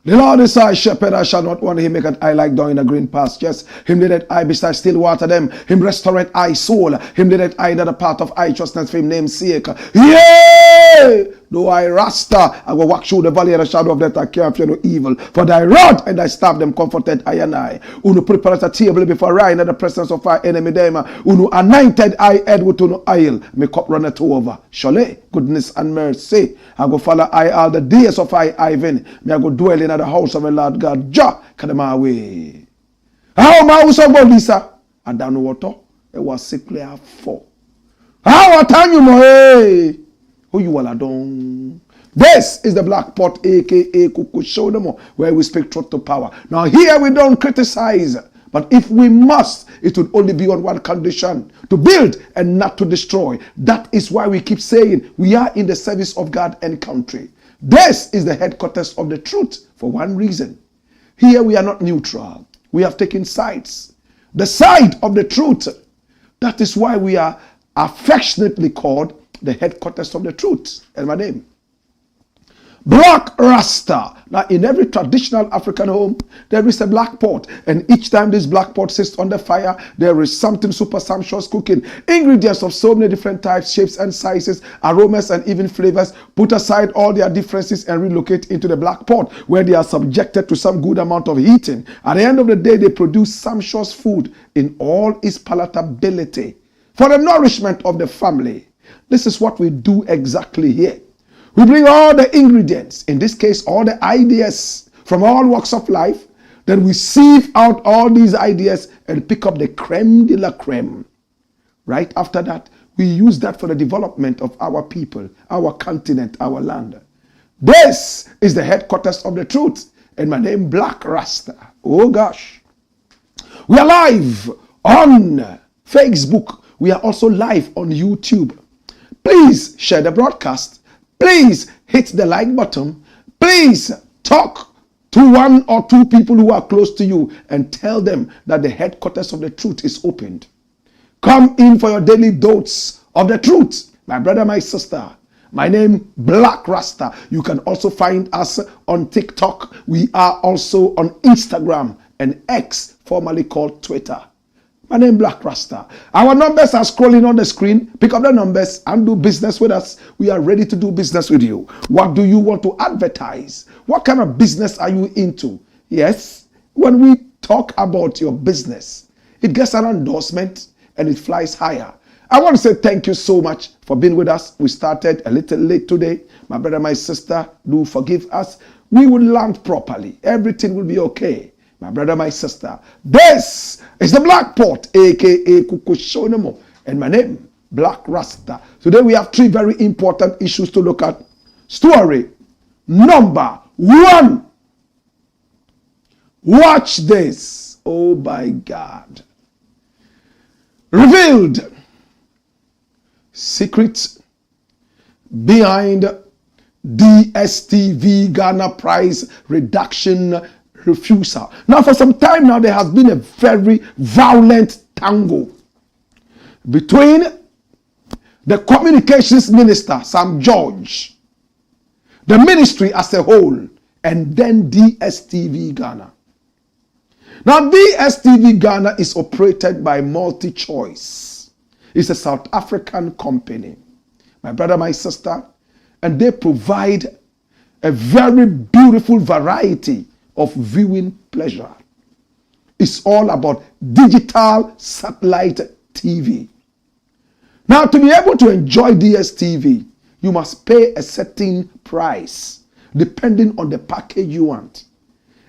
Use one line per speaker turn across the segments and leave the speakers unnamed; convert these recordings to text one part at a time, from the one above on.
The Lord is our shepherd, I shall not want. Him make an eye like down in the green pastures. Him leadeth I beside still water them. Him restoreth I soul. Him leadeth I that the path of righteousness for him name's sake. Yea! Though I RASTA, I will walk through the valley of the shadow of death, I care fear no evil. For thy rod and thy staff them comforted I and I. Unu prepare a table before I in the presence of our enemy them. Unu anointed I head with unu oil. My cup runneth over. Surely goodness and mercy I go follow I all the days of I Ivan. May I go dwell in the house of the Lord God. Jah kadama away. How my house of Lisa? I don't know what to. It was sickly at 4. How a time you know, hey? Who you all are done? This is the Black Pot, aka Kuku Show them where we speak truth to power. Now here we don't criticize, but if we must, it would only be on one condition: to build and not to destroy. That is why we keep saying we are in the service of God and country. This is the headquarters of the truth for one reason. Here we are not neutral. We have taken sides. The side of the truth. That is why we are affectionately called the headquarters of the truth. And my name, Black RASTA. Now, in every traditional African home, there is a black pot. And each time this black pot sits on the fire, there is something super sumptuous cooking. Ingredients of so many different types, shapes and sizes, aromas and even flavors. Put aside all their differences and relocate into the black pot, where they are subjected to some good amount of heating. At the end of the day, they produce sumptuous food in all its palatability for the nourishment of the family. This is what we do exactly here. We bring all the ingredients, in this case, all the ideas from all walks of life. Then we sieve out all these ideas and pick up the creme de la creme. Right after that, we use that for the development of our people, our continent, our land. This is the headquarters of the truth. And my name, Black RASTA. Oh gosh. We are live on Facebook. We are also live on YouTube. Please share the broadcast. Please hit the like button. Please talk to 1 or 2 people who are close to you and tell them that the headquarters of the truth is opened. Come in for your daily dose of the truth. My brother, my sister. My name, Black RASTA. You can also find us on TikTok. We are also on Instagram and X, formerly called Twitter. My name, Black RASTA. Our numbers are scrolling on the screen. Pick up the numbers and do business with us. We are ready to do business with you. What do you want to advertise? What kind of business are you into? Yes, when we talk about your business, it gets an endorsement and it flies higher. I want to say thank you so much for being with us. We started a little late today. My brother, my sister, do forgive us. We will land properly. Everything will be okay. My brother, my sister, this is the Black Pot, aka Kukushonemo, and my name, Black RASTA. Today we have 3 very important issues to look at. Story number 1. Watch this. Oh my God. Revealed secrets behind DSTV Ghana price reduction refusal. Now, for some time now, there has been a very violent tango between the communications minister, Sam George, the ministry as a whole, and then DSTV Ghana. Now, DSTV Ghana is operated by MultiChoice. It's a South African company. My brother, my sister, and they provide a very beautiful variety of viewing pleasure. It's all about digital satellite DSTV. Now, to be able to enjoy DSTV, you must pay a certain price depending on the package you want.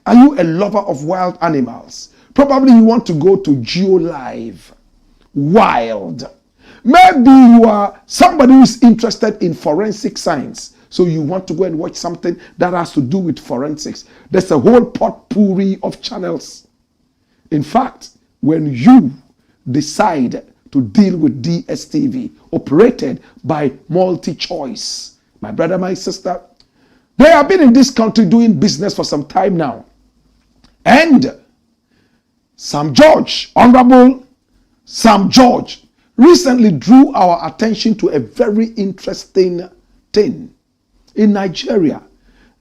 Are you a lover of wild animals? Probably you want to go to Geo Live. Wild. Maybe you are somebody who is interested in forensic science. So you want to go and watch something that has to do with forensics. There's a whole potpourri of channels. In fact, when you decide to deal with DSTV, operated by MultiChoice, my brother, my sister, they have been in this country doing business for some time now. And Sam George, Honorable Sam George, recently drew our attention to a very interesting thing. In Nigeria,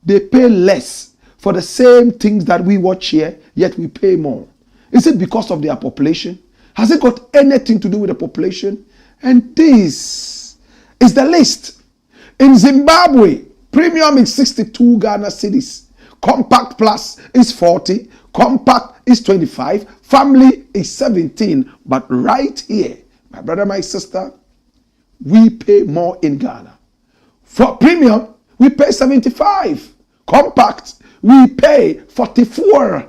they pay less for the same things that we watch here, yet we pay more. Is it because of their population? Has it got anything to do with the population? And this is the list. In Zimbabwe, premium is 62 Ghana cedis. Compact Plus is 40. Compact is 25. Family is 17. But right here, my brother, my sister, we pay more in Ghana. For premium, we pay 75. Compact, we pay 44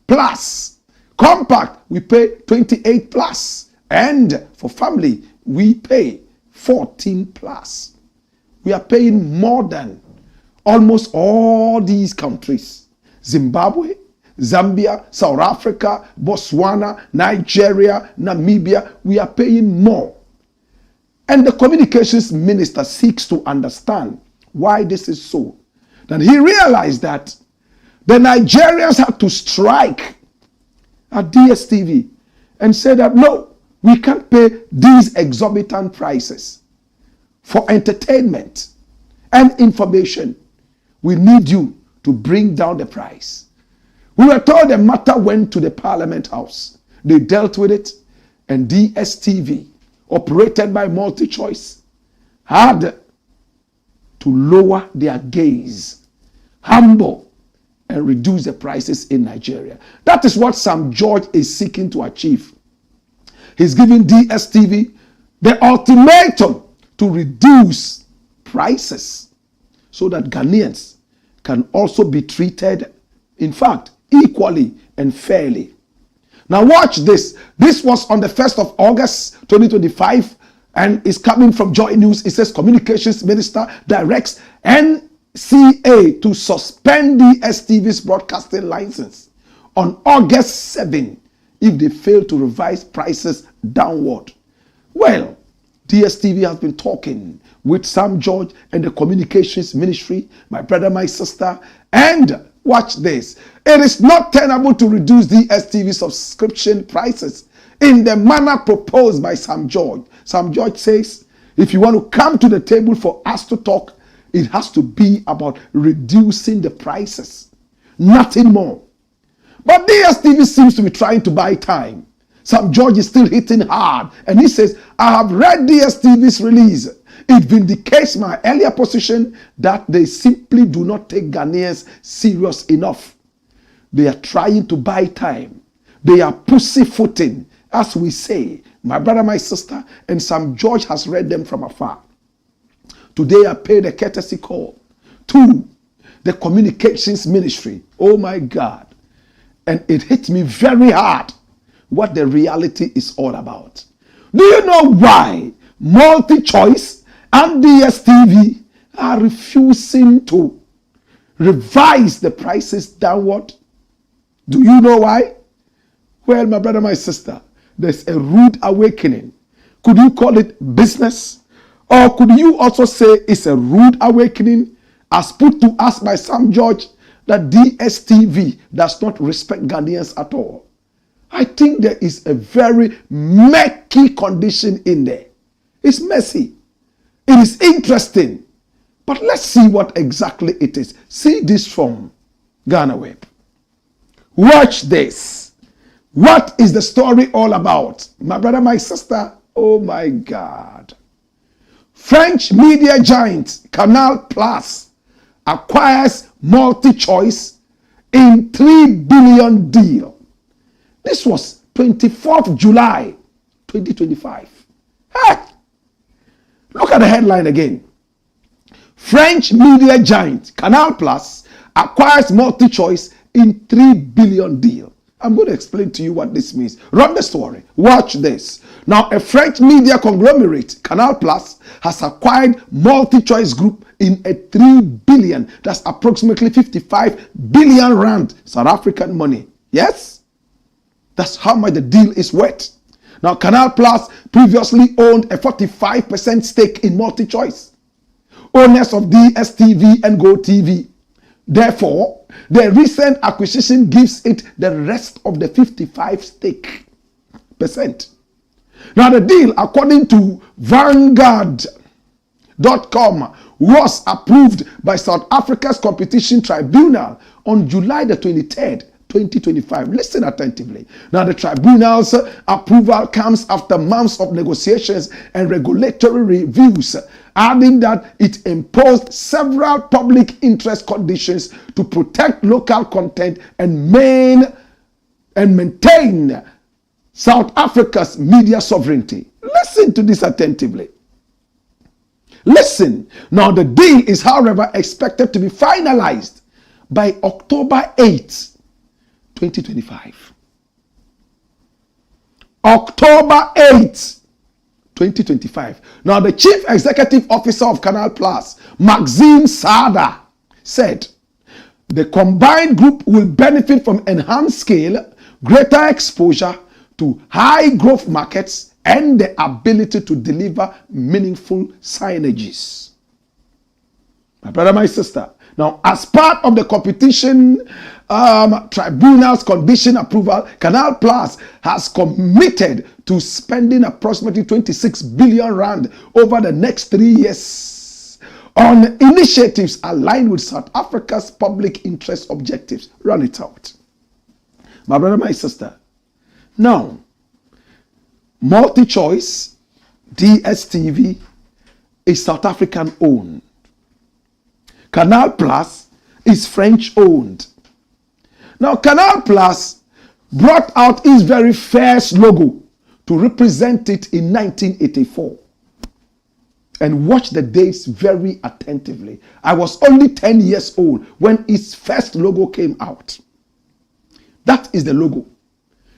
plus. Compact, we pay 28 plus. And for family, we pay 14 plus. We are paying more than almost all these countries. Zimbabwe, Zambia, South Africa, Botswana, Nigeria, Namibia, we are paying more. And the communications minister seeks to understand why this is so. Then he realized that the Nigerians had to strike at DSTV and say that no, we can't pay these exorbitant prices for entertainment and information. We need you to bring down the price. We were told the matter went to the Parliament House. They dealt with it, and DSTV, operated by MultiChoice, had to lower their gaze, humble, and reduce the prices in Nigeria. That is what Sam George is seeking to achieve. He's giving DSTV the ultimatum to reduce prices so that Ghanaians can also be treated, in fact, equally and fairly. Now watch this. This was on the 1st of August 2025 and is coming from Joy News. It says Communications Minister directs NCA to suspend DSTV's broadcasting license on August 7 if they fail to revise prices downward. Well, DSTV has been talking with Sam George and the Communications Ministry, my brother, my sister, and watch this. It is not tenable to reduce DSTV subscription prices in the manner proposed by Sam George. Sam George says, if you want to come to the table for us to talk, it has to be about reducing the prices, nothing more. But DSTV seems to be trying to buy time. Sam George is still hitting hard, and he says, I have read DSTV's release. It vindicates my earlier position that they simply do not take Ghanaians serious enough. They are trying to buy time. They are pussyfooting, as we say. My brother, my sister, and Sam George has read them from afar. Today I paid a courtesy call to the Communications Ministry. Oh my God. And it hit me very hard what the reality is all about. Do you know why MultiChoice and DSTV are refusing to revise the prices downward? Do you know why? Well, my brother, my sister, there's a rude awakening. Could you call it business? Or could you also say it's a rude awakening as put to us by Sam George that DSTV does not respect Ghanaians at all? I think there is a very murky condition in there. It's messy. It is interesting. But let's see what exactly it is. See this from Ghana Web. Watch this. What is the story all about? My brother, my sister, oh my God. French media giant Canal Plus acquires MultiChoice in $3 billion deal. This was 24th July 2025. Hey! Look at the headline again. French media giant Canal Plus acquires MultiChoice in $3 billion deal. I'm going to explain to you what this means. Run the story. Watch this. Now, a French media conglomerate, Canal Plus, has acquired MultiChoice Group in a $3 billion, that's approximately 55 billion rand, South African money. Yes? That's how much the deal is worth. Now, Canal Plus previously owned a 45% stake in MultiChoice, owners of DSTV and GoTV. Therefore, the recent acquisition gives it the rest of the 55% stake. Now, the deal, according to Vanguard.com, was approved by South Africa's Competition Tribunal on July the 23rd, 2025. Listen attentively. Now, the tribunal's approval comes after months of negotiations and regulatory reviews, adding that it imposed several public interest conditions to protect local content and maintain South Africa's media sovereignty. Listen to this attentively. Listen. Now, the deal is, however, expected to be finalized by October 8th, 2025. October 8th, 2025. Now, the Chief Executive Officer of Canal Plus, Maxime Sada, said the combined group will benefit from enhanced scale, greater exposure to high growth markets, and the ability to deliver meaningful synergies. My brother, my sister. Now, as part of the competition tribunal's condition approval, Canal Plus has committed to spending approximately 26 billion rand over the next 3 years on initiatives aligned with South Africa's public interest objectives. Run it out. My brother, my sister. Now, MultiChoice, DSTV, is South African owned. Canal Plus is French owned. Now, Canal Plus brought out its very first logo to represent it in 1984. And watch the dates very attentively. I was only 10 years old when its first logo came out. That is the logo.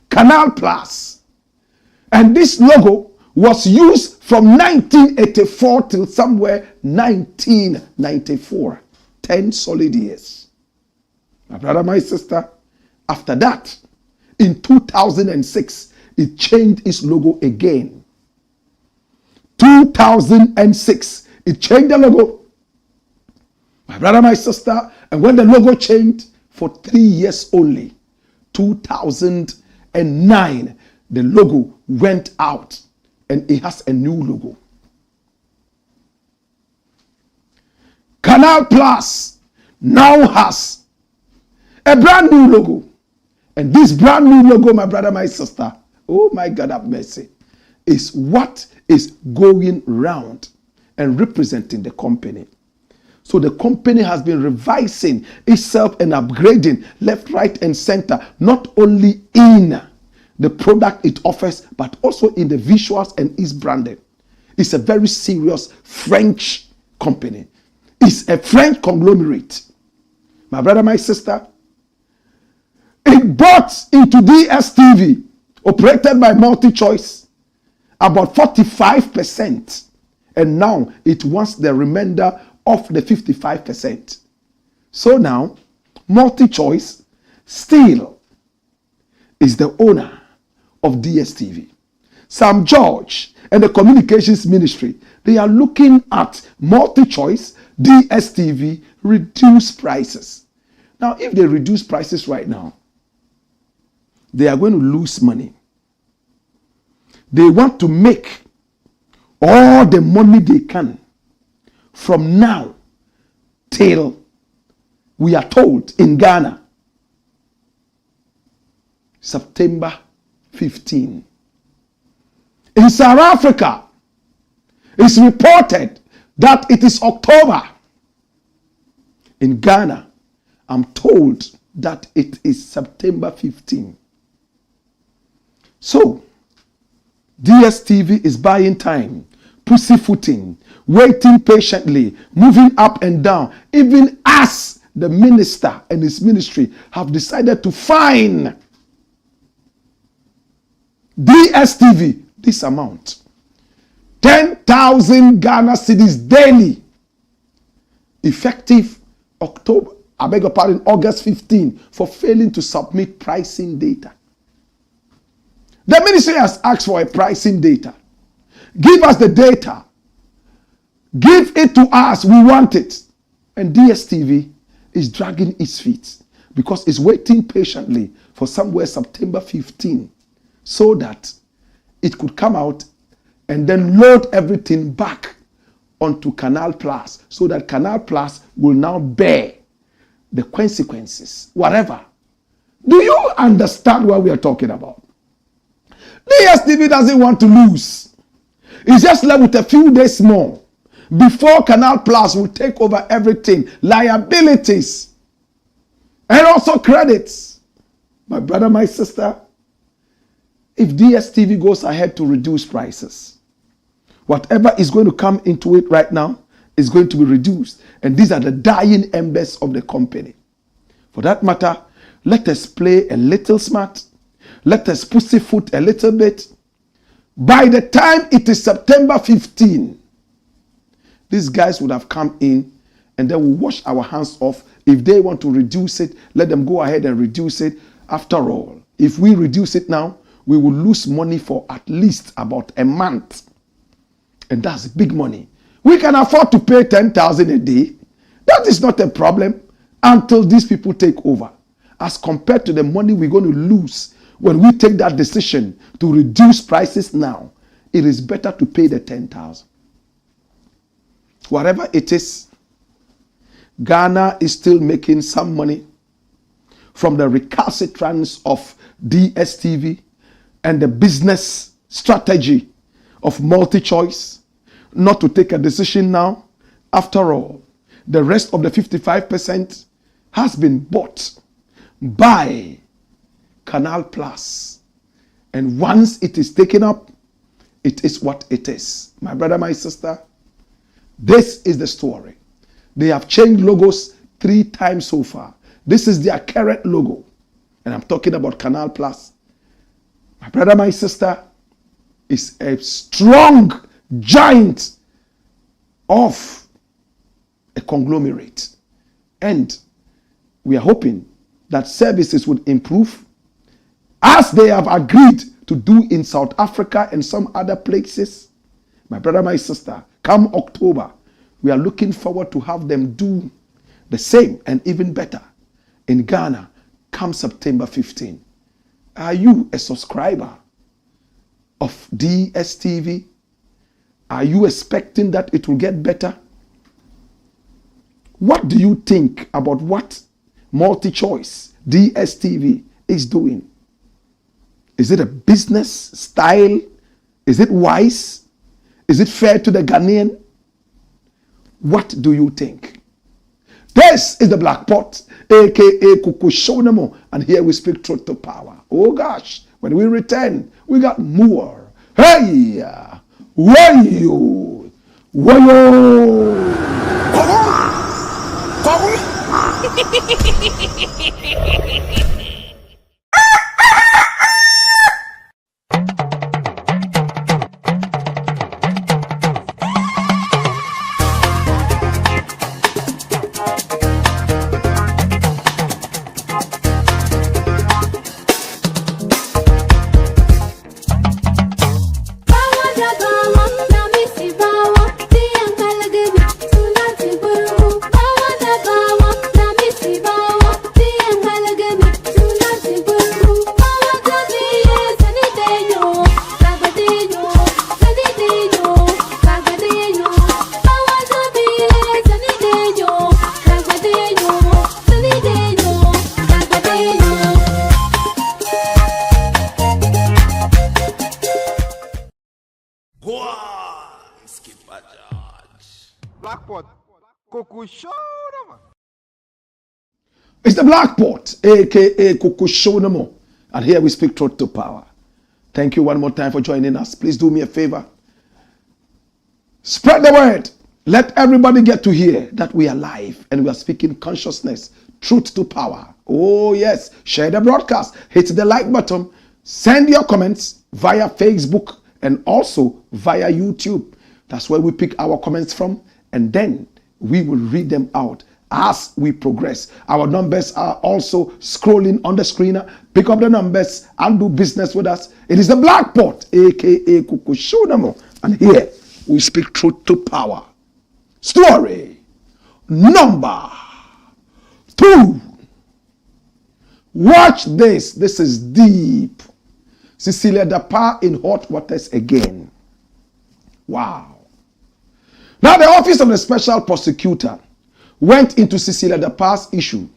Canal Plus. And this logo was used from 1984 till somewhere 1994. 10 solid years. My brother, my sister, after that, in 2006, it changed its logo again. 2006, it changed the logo. My brother, my sister, and when the logo changed for 3 years only, 2009, the logo went out and it has a new logo. Canal Plus now has a brand new logo. And this brand new logo, my brother, my sister, oh my God, have mercy, is what is going round and representing the company. So the company has been revising itself and upgrading left, right, and center, not only in the product it offers, but also in the visuals and its branding. It's a very serious French company. It's a French conglomerate. My brother, my sister, it bought into DSTV, operated by MultiChoice, about 45%. And now it wants the remainder of the 55%. So now, MultiChoice still is the owner of DSTV. Sam George and the communications ministry, they are looking at MultiChoice, DSTV, reduce prices. Now, if they reduce prices right now, they are going to lose money. They want to make all the money they can from now till, we are told, in Ghana, September 15. In South Africa, it's reported that it is October. In Ghana, I'm told that it is September 15. So, DSTV is buying time, pussyfooting, waiting patiently, moving up and down, even as the minister and his ministry have decided to fine DSTV this amount. 10,000 Ghana cedis daily, effective August 15, for failing to submit pricing data. The ministry has asked for a pricing data. Give us the data. Give it to us. We want it. And DSTV is dragging its feet because it's waiting patiently for somewhere September 15 so that it could come out and then load everything back onto Canal Plus so that Canal Plus will now bear the consequences, whatever. Do you understand what we are talking about? DSTV doesn't want to lose. It's just left with a few days more before Canal Plus will take over everything, liabilities, and also credits. My brother, my sister, if DSTV goes ahead to reduce prices, whatever is going to come into it right now is going to be reduced. And these are the dying embers of the company. For that matter, let us play a little smart. Let us pussyfoot a little bit. By the time it is September 15, these guys would have come in and then we'll wash our hands off. If they want to reduce it, let them go ahead and reduce it. After all, if we reduce it now, we will lose money for at least about a month. And that's big money. We can afford to pay 10,000 a day. That is not a problem until these people take over. As compared to the money we're going to lose when we take that decision to reduce prices now, it is better to pay the 10,000. Whatever it is, Ghana is still making some money from the recalcitrance of DSTV and the business strategy of multi-choice not to take a decision now. After all, the rest of the 55% has been bought by Canal Plus. And once it is taken up, it is what it is. My brother, my sister, this is the story. They have changed logos 3 times so far. This is their current logo. And I'm talking about Canal Plus. My brother, my sister, is a strong giant of a conglomerate. And we are hoping that services would improve as they have agreed to do in South Africa and some other places. My brother, my sister, come October, we are looking forward to have them do the same and even better in Ghana come September 15. Are you a subscriber of DSTV? Are you expecting that it will get better? What do you think about what multi-choice DSTV is doing? Is it a business style? Is it wise? Is it fair to the Ghanaian? What do you think? This is the Blakk Pot, aka Kukushonamo, and here we speak truth to power. Oh gosh, when we return, we got more. Hey, wayo, wayo. It's the Blakk Pot, aka Kukushonamo, and here we speak truth to power. Thank you one more time for joining us. Please do me a favor. Spread the word. Let everybody get to hear that we are live and we are speaking consciousness, truth to power. Oh yes, share the broadcast. Hit the like button. Send your comments via Facebook and also via YouTube. That's where we pick our comments from, and then we will read them out as we progress. Our numbers are also scrolling on the screen. Pick up the numbers and do business with us. It is the Blakk Pot, aka Kukushunamo. And here we speak truth to power. Story number 2. Watch this. This is deep. Cecilia Dapaah in hot waters again. Wow. Now the office of the special prosecutor went into Cecilia Dapaah's issue.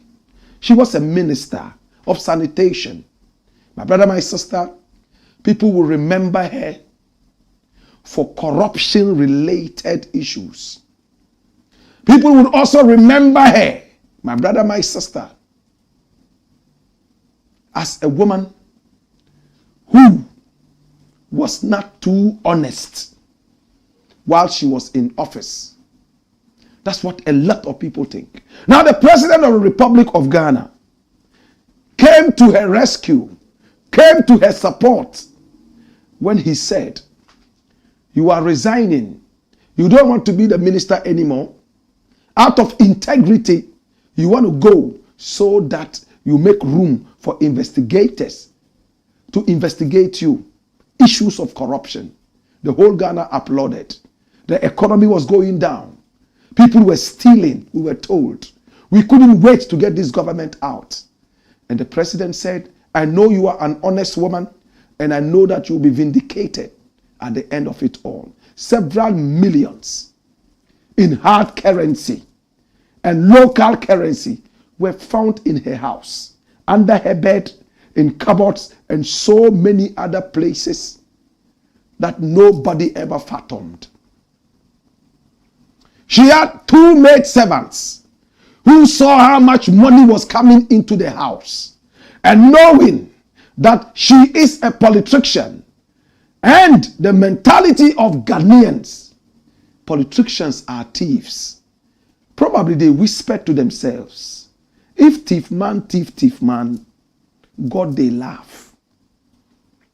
She was a minister of sanitation. My brother, my sister, people will remember her for corruption-related issues. People will also remember her, my brother, my sister, as a woman who was not too honest while she was in office. That's what a lot of people think. Now the President of the Republic of Ghana came to her rescue, came to her support when he said, you are resigning. You don't want to be the minister anymore. Out of integrity, you want to go so that you make room for investigators to investigate you. Issues of corruption. The whole Ghana applauded. The economy was going down. People were stealing, we were told. We couldn't wait to get this government out. And the president said, I know you are an honest woman, and I know that you'll be vindicated at the end of it all. Several millions in hard currency and local currency were found in her house, under her bed, in cupboards, and so many other places that nobody ever fathomed. She had 2 maidservants who saw how much money was coming into the house, and knowing that she is a politician and the mentality of Ghanaians, politicians are thieves. Probably they whispered to themselves, if thief man, God they laugh.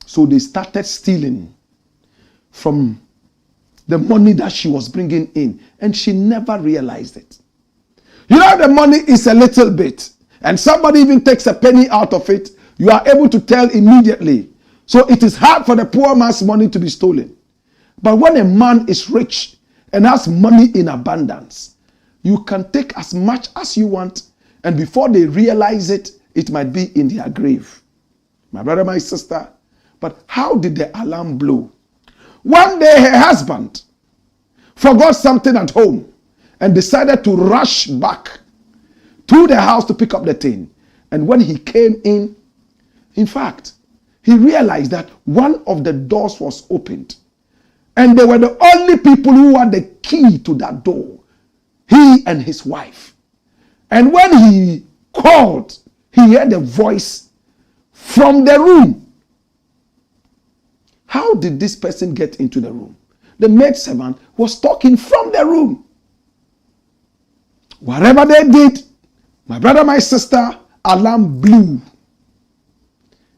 So they started stealing from the money that she was bringing in, and she never realized it. You know, the money is a little bit, and somebody even takes a penny out of it, you are able to tell immediately. So it is hard for the poor man's money to be stolen. But when a man is rich and has money in abundance, you can take as much as you want, and before they realize it, it might be in their grave. My brother, my sister, but how did the alarm blow? One day her husband forgot something at home and decided to rush back to the house to pick up the thing. And when he came in fact, he realized that one of the doors was opened. And they were the only people who had the key to that door. He and his wife. And when he called, he heard a voice from the room. How did this person get into the room? The maidservant was talking from the room. Whatever they did, my brother, my sister, alarm blew.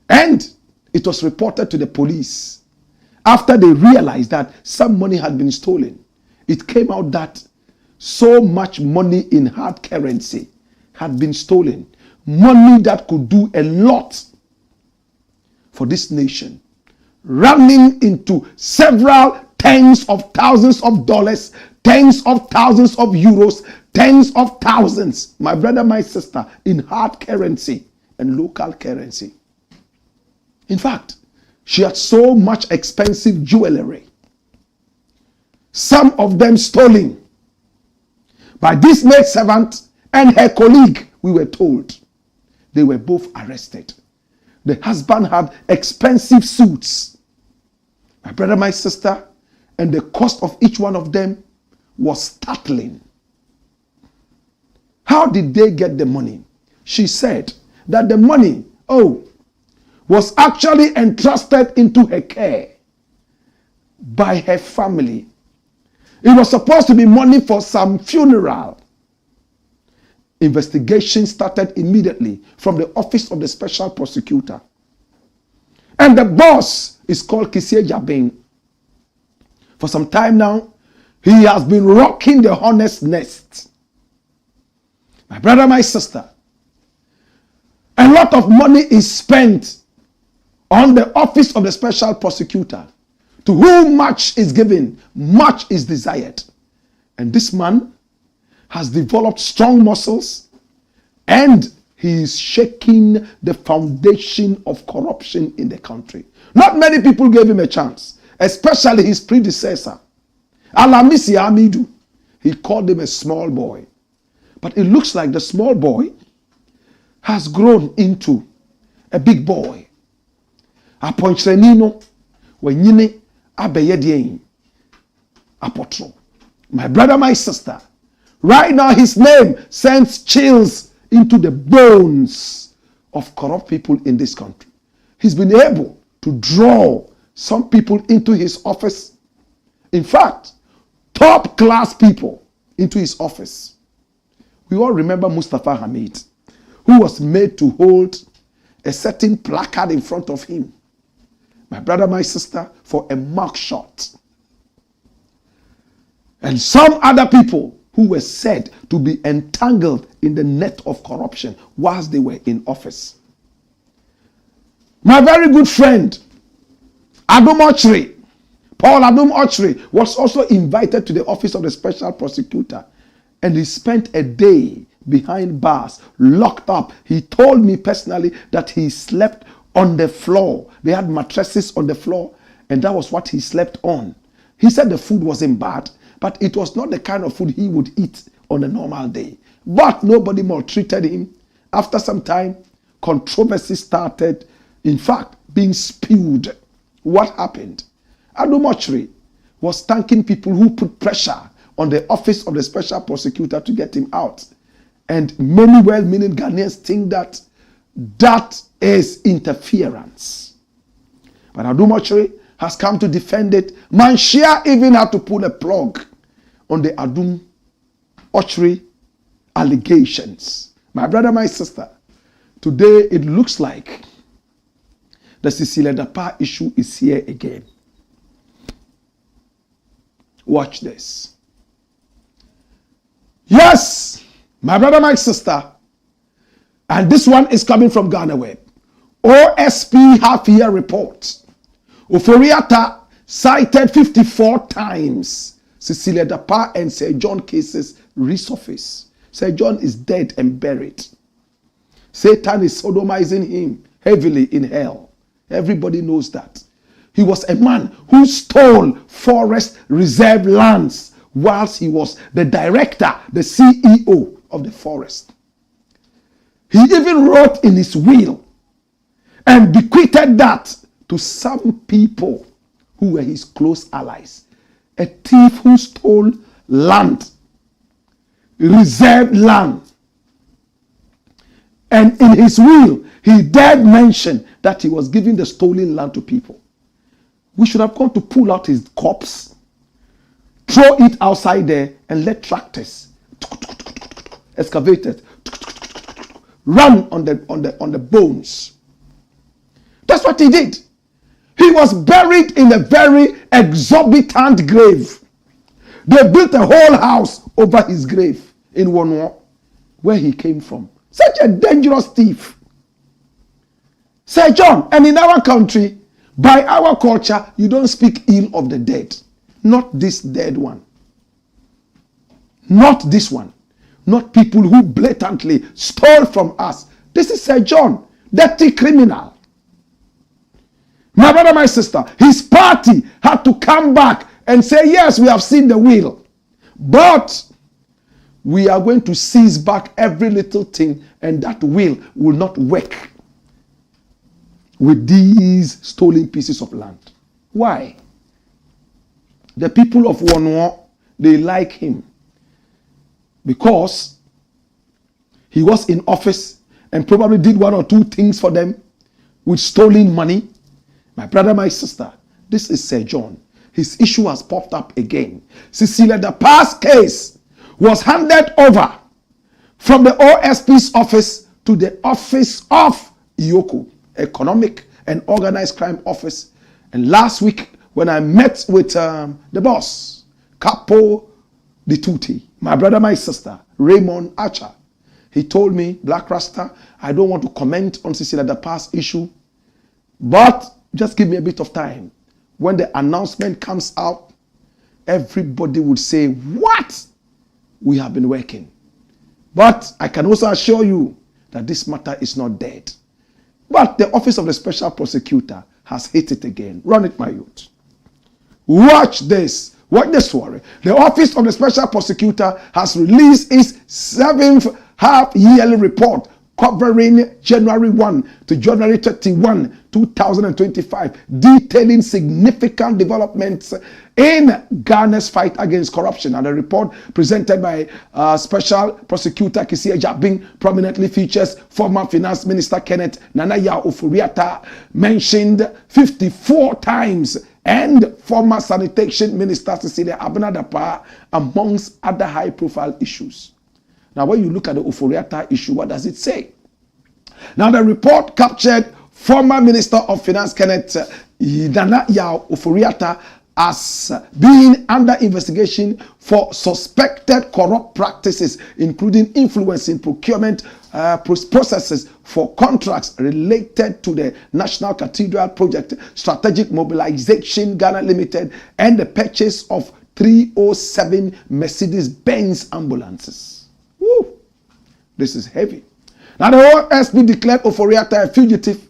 And it was reported to the police. After they realized that some money had been stolen, it came out that so much money in hard currency had been stolen. Money that could do a lot for this nation. Running into several tens of thousands of dollars, tens of thousands of euros, tens of thousands, my brother, my sister, in hard currency and local currency. In fact, she had so much expensive jewelry, some of them stolen by this maidservant and her colleague, we were told. They were both arrested. The husband had expensive suits. My brother, my sister, and the cost of each one of them was startling. How did they get the money? She said that the money, was actually entrusted into her care by her family. It was supposed to be money for some funeral. Investigation started immediately from the office of the special prosecutor. And the boss is called Cecilia Dapaah. For some time now, he has been rocking the hornet's nest. My brother, my sister, a lot of money is spent on the office of the special prosecutor. To whom much is given, much is desired. And this man has developed strong muscles, and he is shaking the foundation of corruption in the country. Not many people gave him a chance, especially his predecessor, Alamisi Amidu. He called him a small boy. But it looks like the small boy has grown into a big boy. Aponchrenino, wenyine abeyedien apotro. My brother, my sister, right now his name sends chills into the bones of corrupt people in this country. He's been able to draw some people into his office. In fact, top class people into his office. We all remember Mustafa Hamid, who was made to hold a certain placard in front of him. My brother, my sister, for a mark shot. And some other people who were said to be entangled in the net of corruption whilst they were in office. My very good friend, Adum Ochri, Paul Adum Ochri, was also invited to the office of the special prosecutor, and he spent a day behind bars, locked up. He told me personally that he slept on the floor. They had mattresses on the floor, and that was what he slept on. He said the food wasn't bad, but it was not the kind of food he would eat on a normal day. But nobody maltreated him. After some time, controversy started, in fact, being spewed. What happened? Adum Ochri was thanking people who put pressure on the office of the special prosecutor to get him out. And many well-meaning Ghanaians think that that is interference. But Adum Ochri has come to defend it. Manshia even had to pull a plug on the Adum Ochri allegations. My brother, my sister, today it looks like the Cecilia Dapaah issue is here again. Watch this. Yes, my brother, my sister, and this one is coming from Ghana Web. OSP half-year report. Oforiata cited 54 times Cecilia Dapaah and Sir John cases resurface. Sir John is dead and buried. Satan is sodomizing him heavily in hell. Everybody knows that. He was a man who stole forest reserve lands whilst he was the director, the CEO of the forest. He even wrote in his will and bequeathed that to some people who were his close allies. A thief who stole land, reserved land. And in his will, he dared mention that he was giving the stolen land to people. We should have gone to pull out his corpse, throw it outside there, and let tractors, excavators, run on the bones. That's what he did. He was buried in a very exorbitant grave. They built a whole house over his grave in Wonwo, where he came from. Such a dangerous thief. Sir John, and in our country, by our culture, you don't speak ill of the dead. Not this dead one. Not this one. Not people who blatantly stole from us. This is Sir John, dirty criminal. My brother, my sister, his party had to come back and say, yes, we have seen the will, but we are going to seize back every little thing, and that will not work with these stolen pieces of land. Why? The people of Wonwo, they like him because he was in office and probably did one or two things for them with stolen money. My brother, my sister, this is Sir John. His issue has popped up again. Cecilia Dapaah's case was handed over from the OSP's office to the office of IOCO, Economic and Organized Crime Office. And last week, when I met with the boss, Capo Di Tutti, my brother, my sister, Raymond Archer, he told me, Blakk RASTA, I don't want to comment on Cecilia Dapaah's issue, but just give me a bit of time. When the announcement comes out, everybody would say, what? We have been working. But I can also assure you that this matter is not dead. But the Office of the Special Prosecutor has hit it again. Run it, my youth. Watch this. Watch this story. The Office of the Special Prosecutor has released its 7th half-yearly report covering January 1 to January 31, 2025, detailing significant developments in Ghana's fight against corruption. And the report presented by Special Prosecutor Cecilia Dapaah prominently features former Finance Minister Kenneth Nana Ofori-Atta, mentioned 54 times, and former Sanitation Minister Cecilia Dapaah, amongst other high-profile issues. Now, when you look at the Ofori-Atta issue, what does it say? Now, the report captured former Minister of Finance Kenneth Nana Ofori-Atta as being under investigation for suspected corrupt practices, including influencing procurement processes for contracts related to the National Cathedral Project, Strategic Mobilization Ghana Limited, and the purchase of 307 Mercedes-Benz ambulances. Woo! This is heavy. Now, the OSP declared Ofori-Atta a fugitive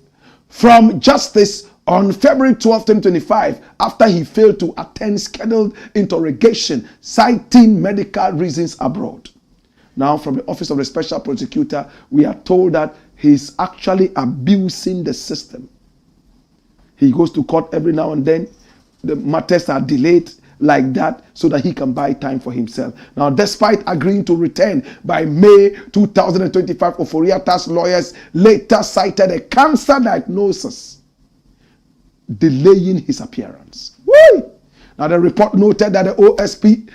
from justice on February 12, 2025, after he failed to attend scheduled interrogation, citing medical reasons abroad. Now, from the Office of the Special Prosecutor, we are told that he's actually abusing the system. He goes to court every now and then. The matters are delayed like that so that he can buy time for himself. Now, despite agreeing to return by May 2025, Ofori-Atta's lawyers later cited a cancer diagnosis, delaying his appearance. Woo! Now, the report noted that the OSP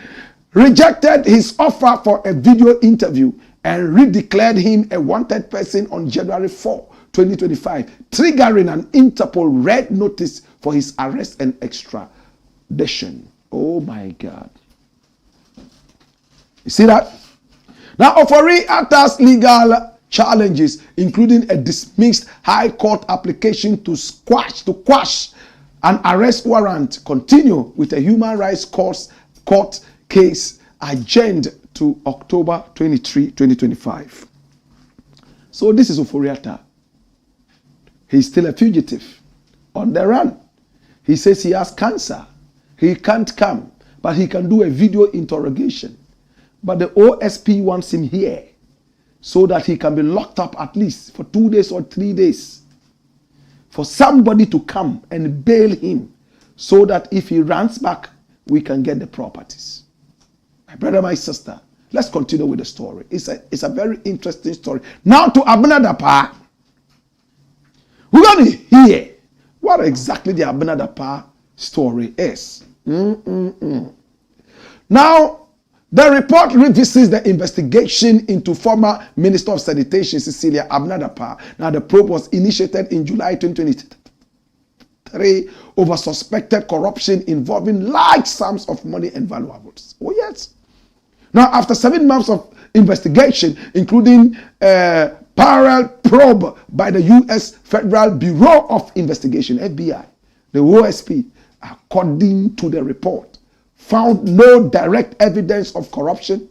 rejected his offer for a video interview and redeclared him a wanted person on January 4, 2025, triggering an Interpol red notice for his arrest and extradition. Oh my God. You see that? Now, Ofori-Atta's legal challenges, including a dismissed High Court application to quash an arrest warrant, continue with a human rights court case adjourned to October 23, 2025. So this is Ofori-Atta. He's still a fugitive on the run. He says he has cancer. He can't come, but he can do a video interrogation. But the OSP wants him here so that he can be locked up at least for 2 days or 3 days. For somebody to come and bail him so that if he runs back, we can get the properties. My brother, my sister, let's continue with the story. It's a very interesting story. Now to Abena Dapaah. We're going to hear what exactly the Abena Dapaah story is. Now, the report revisits the investigation into former Minister of Sanitation Cecilia Dapaah. Now, the probe was initiated in July 2023 over suspected corruption involving large sums of money and valuables. Oh, yes. Now, after 7 months of investigation, including a parallel probe by the U.S. Federal Bureau of Investigation, FBI, the OSP, according to the report, found no direct evidence of corruption,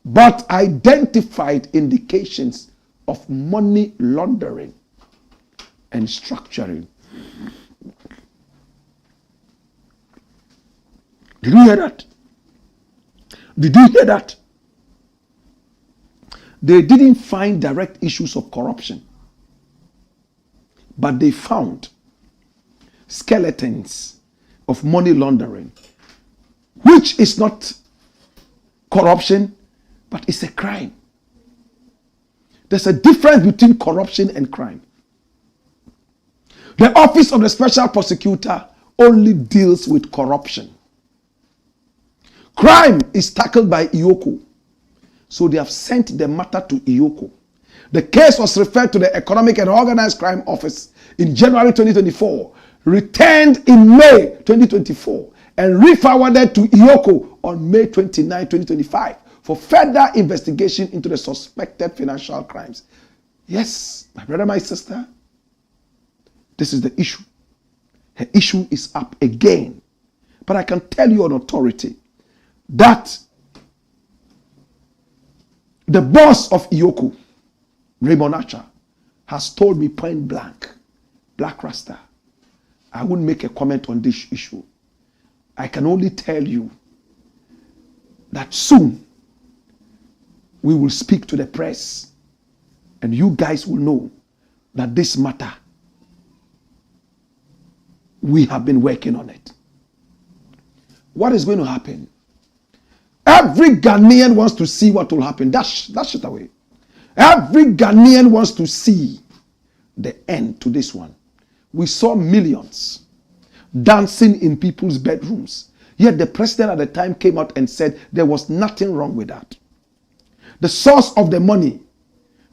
but identified indications of money laundering and structuring. Did you hear that? Did you hear that? They didn't find direct issues of corruption, but they found skeletons of money laundering, which is not corruption, but it's a crime. There's a difference between corruption and crime. The office of the special prosecutor only deals with corruption. Crime is tackled by Iyoko. So they have sent the matter to Iyoko. The case was referred to the Economic and Organized Crime Office in January 2024, returned in May 2024, and re-forwarded to Iyoko on May 29, 2025 for further investigation into the suspected financial crimes. Yes, my brother, my sister, this is the issue. Her issue is up again. But I can tell you on authority that the boss of Iyoko, Raymond Archer, has told me point blank, Blakk RASTA, I wouldn't make a comment on this issue. I can only tell you that soon we will speak to the press and you guys will know that this matter, we have been working on it. What is going to happen? Every Ghanaian wants to see what will happen. Dash it away. Every Ghanaian wants to see the end to this one. We saw millions dancing in people's bedrooms. Yet the president at the time came out and said there was nothing wrong with that. The source of the money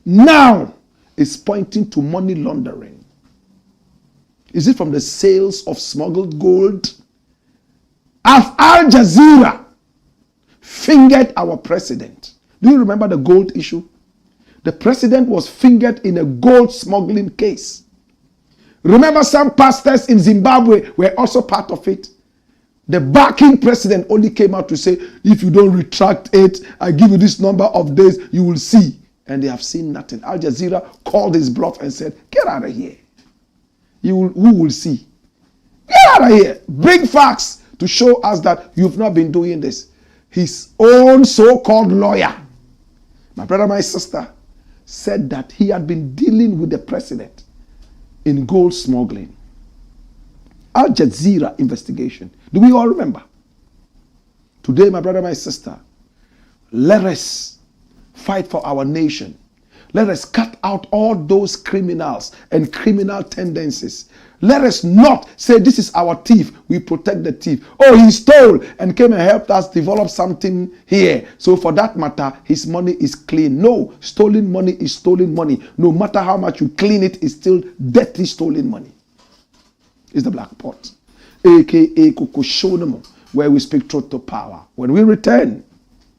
now is pointing to money laundering. Is it from the sales of smuggled gold? As Al Jazeera fingered our president. Do you remember the gold issue? The president was fingered in a gold smuggling case. Remember, some pastors in Zimbabwe were also part of it. The backing president only came out to say, if you don't retract it, I give you this number of days, you will see. And they have seen nothing. Al Jazeera called his bluff and said, get out of here. Who will see? Get out of here. Bring facts to show us that you've not been doing this. His own so-called lawyer, my brother, my sister, said that he had been dealing with the president in gold smuggling. Al Jazeera investigation. Do we all remember? Today, my brother, my sister, let us fight for our nation. Let us cut out all those criminals and criminal tendencies. Let us not say this is our thief. We protect the thief. Oh, he stole and came and helped us develop something here. So for that matter, his money is clean. No, stolen money is stolen money. No matter how much you clean it, it's still dirty stolen money. It's the black pot, aka Kukushonamo, where we speak truth to power. When we return,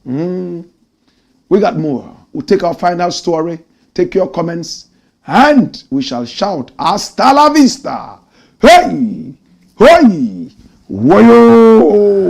we got more. We'll take our final story, take your comments, and we shall shout, hasta la vista. Hey, hey, woyo.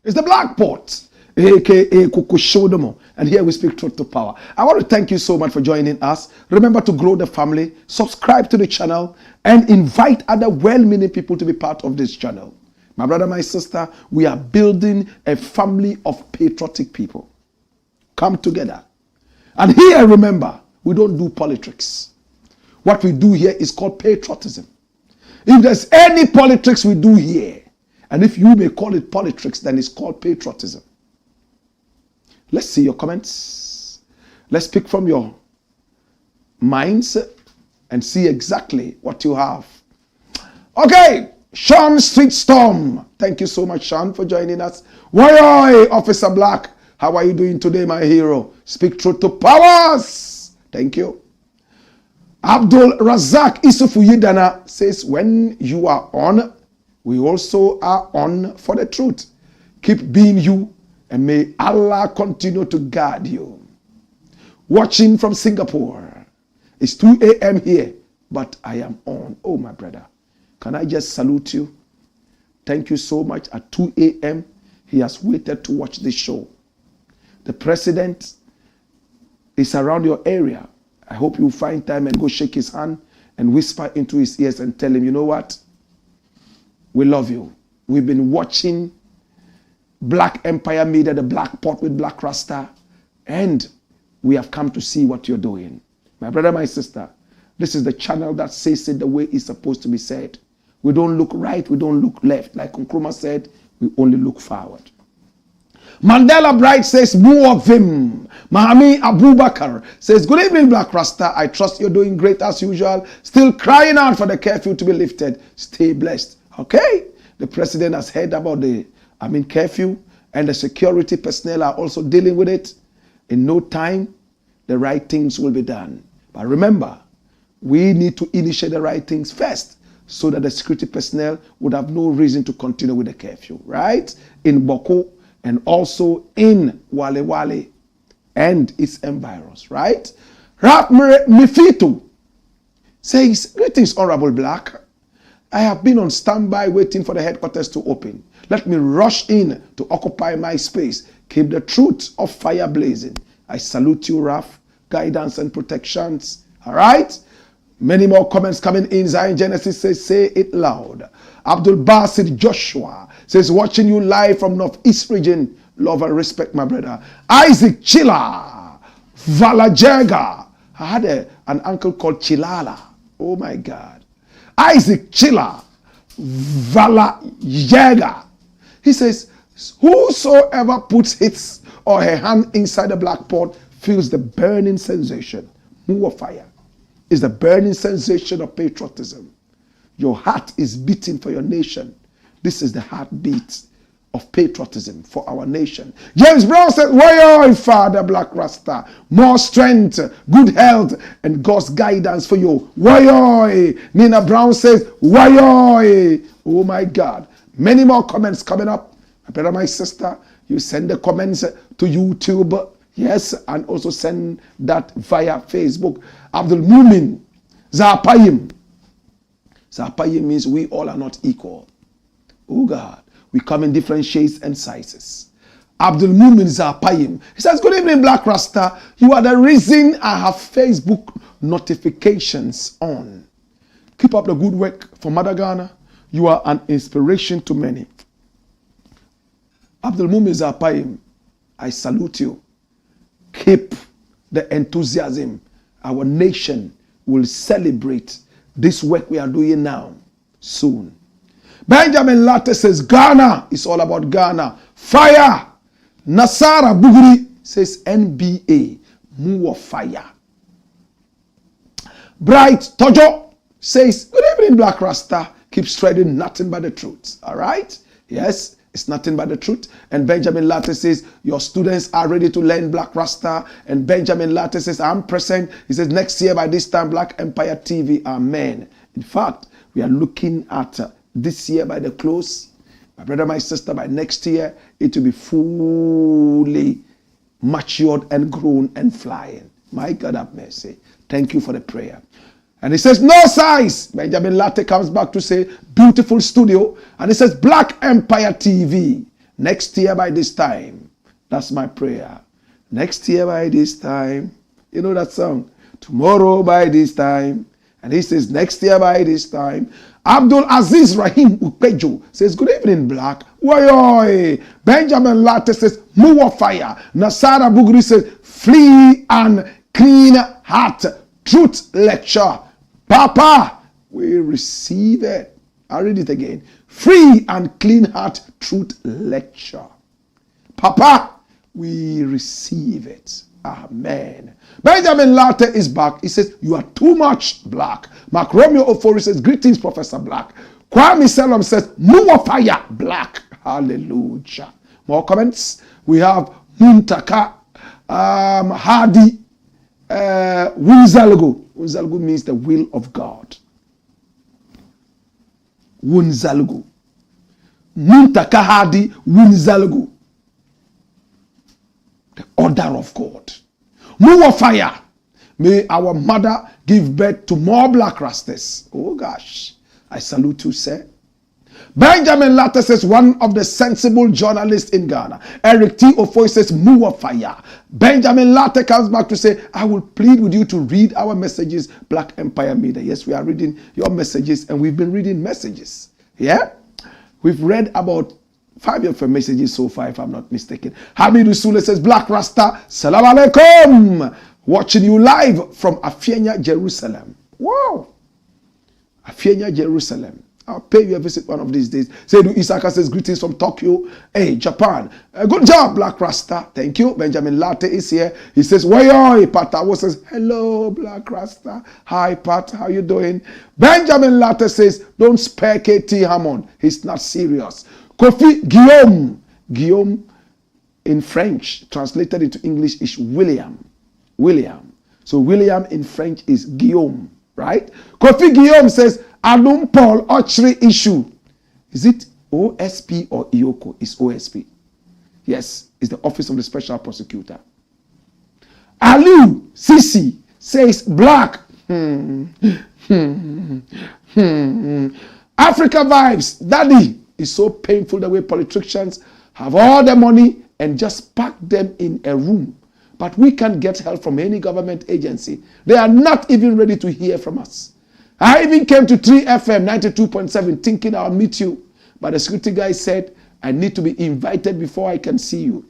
It's the Black Pot, aka Kukushodomo, and here we speak truth to power. I want to thank you so much for joining us. Remember to grow the family, subscribe to the channel, and invite other well-meaning people to be part of this channel. My brother, my sister, we are building a family of patriotic people. Come together. And here, remember, we don't do politics. What we do here is called patriotism. If there's any politics we do here, and if you may call it politics, then it's called patriotism. Let's see your comments. Let's pick from your minds and see exactly what you have. Okay, Sean Streetstorm. Thank you so much, Sean, for joining us. Why, Officer Blakk, how are you doing today, my hero? Speak truth to powers. Thank you. Abdul Razak Isufu Yidana says, when you are on, we also are on for the truth. Keep being you, and may Allah continue to guard you. Watching from Singapore. It's 2 a.m. here, but I am on. Oh, my brother. Can I just salute you? Thank you so much. At 2 a.m., he has waited to watch this show. The president is around your area. I hope you find time and go shake his hand and whisper into his ears and tell him, you know what? We love you. We've been watching Black Empire Media, the Black Pot with Blakk RASTA, and we have come to see what you're doing. My brother, my sister, this is the channel that says it the way it's supposed to be said. We don't look right, we don't look left. Like Nkrumah said, we only look forward. Mandela Bright says, more of him. Mahami Abubakar says, good evening, Blakk RASTA. I trust you're doing great as usual. Still crying out for the curfew to be lifted. Stay blessed. Okay. The president has heard about the curfew, and the security personnel are also dealing with it. In no time, the right things will be done. But remember, we need to initiate the right things first so that the security personnel would have no reason to continue with the curfew, right? In Boko, and also in Wale Wale and its environs, right? Rap Mifito says, greetings, Honorable Blakk. I have been on standby waiting for the headquarters to open. Let me rush in to occupy my space. Keep the truth of fire blazing. I salute you, Raf. Guidance and protections. All right? Many more comments coming in. Zion Genesis says, say it loud. Abdul Basit Joshua says, watching you live from Northeast region. Love and respect, my brother. Isaac Chila Valajega. I had an uncle called Chilala. Oh my God. Isaac Chila Valajega. He says, whosoever puts his or her hand inside the black pot feels the burning sensation. Move fire is the burning sensation of patriotism. Your heart is beating for your nation. This is the heartbeat of patriotism for our nation. James Brown said, why, Father Blakk RASTA? More strength, good health, and God's guidance for you. Why? Nina Brown says, why? Oh my God. Many more comments coming up. My brother, my sister, you send the comments to YouTube. Yes, and also send that via Facebook. Abdul Mumin Zapayim. Zapayim means we all are not equal. Oh God. We come in different shades and sizes. Abdul Mumin Zapayim. He says, good evening, Blakk RASTA. You are the reason I have Facebook notifications on. Keep up the good work for Mother Ghana. You are an inspiration to many. Abdul Mumin Zapayim, I salute you. Keep the enthusiasm. Our nation will celebrate this work we are doing now soon. Benjamin Latte says, Ghana is all about Ghana. Fire. Nasara Buguri says, NBA. More fire. Bright Tojo says, good evening, Blakk RASTA. Keep spreading nothing but the truth. All right? Yes, it's nothing but the truth. And Benjamin Latte says, your students are ready to learn Blakk RASTA. And Benjamin Latte says, I'm present. He says, next year by this time, Black Empire TV, amen. In fact, we are looking at this year by the close. My brother, my sister, by next year, it will be fully matured and grown and flying. My God have mercy. Thank you for the prayer. And he says, no size. Benjamin Latte comes back to say, beautiful studio. And he says, Black Empire TV. Next year by this time. That's my prayer. Next year by this time. You know that song? Tomorrow by this time. And he says, next year by this time. Abdul Aziz Rahim Upejo says, good evening, Blakk. Woyoy. Benjamin Latte says, more fire. Nasara Bugri says, flee and clean heart. Truth lecture. Papa, we receive it. I'll read it again. Free and clean heart truth lecture. Papa, we receive it. Amen. Benjamin Latte is back. He says, you are too much, Blakk. Mark Romeo Ofori says, greetings, Professor Blakk. Kwame Selam says, more fire, Blakk. Hallelujah. More comments. We have Muntaka Hadi Wunzalgo. Wunzalgo means the will of God. Wunzalgo. Muntakahadi Wunzalgo. The order of God. More fire. May our mother give birth to more black rastas. Oh gosh. I salute you, sir. Benjamin Latte says, one of the sensible journalists in Ghana. Eric T. Ofoy says, more fire. Benjamin Latte comes back to say, I will plead with you to read our messages, Black Empire Media. Yes, we are reading your messages, and we've been reading messages. Yeah? We've read about 5 of your messages so far, if I'm not mistaken. Hamid Usule says, Black Rasta, salam alaikum. Watching you live from Afienya, Jerusalem. Wow. Afienya, Jerusalem. I'll pay you a visit one of these days. Seydou Isaka says, greetings from Tokyo. Hey, Japan. Good job, Black Rasta. Thank you. Benjamin Latte is here. He says, Wayoy. Patawo says, hello, Black Rasta. Hi, Pat. How you doing? Benjamin Latte says, don't spare KT Hammond. He's not serious. Kofi Guillaume. Guillaume in French, translated into English, is William. William. So William in French is Guillaume, right? Kofi Guillaume says, Adum Paul Ochri issue. Is it OSP or IOCO? It's OSP. Yes, it's the Office of the Special Prosecutor. Aliu Sisi says Black. Africa vibes. Daddy, it's so painful the way politicians have all the money and just pack them in a room. But we can't get help from any government agency. They are not even ready to hear from us. I even came to 3FM 92.7 thinking I'll meet you. But the security guy said, I need to be invited before I can see you.